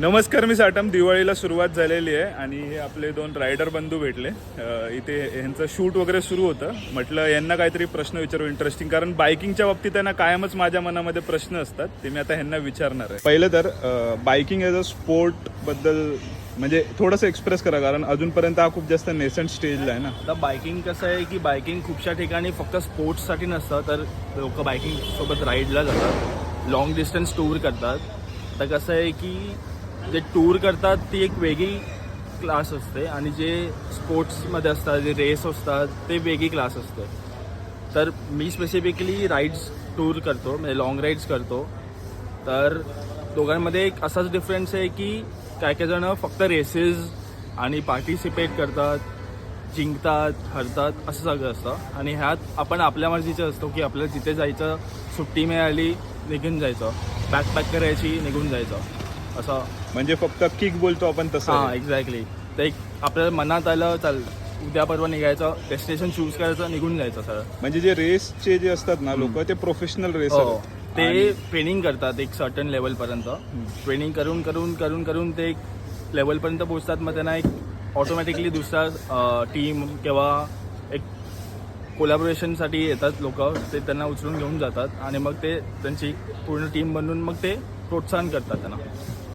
नमस्कार, मी साटम. दिवाळीला सुरुवात झालेली आहे आणि हे आपले दोन रायडर बंधू भेटले. इथे यांचं शूट वगैरे सुरू होतं. म्हटलं यांना काहीतरी प्रश्न विचारू इंटरेस्टिंग, कारण बायकिंगच्या बाबतीत त्यांना कायमच माझ्या मनामध्ये प्रश्न असतात, ते मी आता ह्यांना विचारणार आहे. पहिलं तर बायकिंग ॲज अ स्पोर्टबद्दल म्हणजे थोडंसं एक्सप्रेस करा, कारण अजूनपर्यंत हा खूप जास्त नेसंट स्टेजला आहे ना. आता बायकिंग कसं आहे की बायकिंग खूपशा ठिकाणी फक्त स्पोर्ट्ससाठी नसतं, तर लोक बायकिंग सोबत राईडला जातात, लॉंग डिस्टन्स टूर करतात. तर कसं आहे की जे टूर करतात ती एक वेगळी क्लास असते आणि जे स्पोर्ट्समध्ये असतात, जे रेस असतात, ते वेगळी क्लास असते. तर मी स्पेसिफिकली राईड्स टूर करतो, म्हणजे लॉंग राईड्स करतो. तर दोघांमध्ये एक असाच डिफरन्स आहे की काय काय जण फक्त रेसेस आणि पार्टिसिपेट करतात, जिंकतात, हरतात, असं सगळं असतं. आणि ह्यात आपण आपल्या मर्जीचं असतो की आपल्याला जिथे जायचं, सुट्टी मिळाली निघून जायचं, पॅक करायची निघून जायचं, असं. म्हणजे फक्त किक बोलतो आपण तसं. हां, एक्झॅक्टली. तर एक आपल्याला मनात आलं, चल उद्या परवा निघायचं, डेस्टिनेशन चूज करायचं, निघून जायचं सर. म्हणजे जे रेसचे जे असतात ना लोक, ते प्रोफेशनल रेसर. ते ट्रेनिंग करतात एक सर्टन लेवलपर्यंत. ट्रेनिंग करून करून करून करून ते एक लेवलपर्यंत पोहोचतात. मग त्यांना एक ऑटोमॅटिकली दुसरा टीम किंवा एक कोलॅबोरेशनसाठी येतात लोक, ते त्यांना उचलून घेऊन जातात आणि मग ते त्यांची पूर्ण टीम बनवून मग ते प्रोत्साहन करतात त्यांना.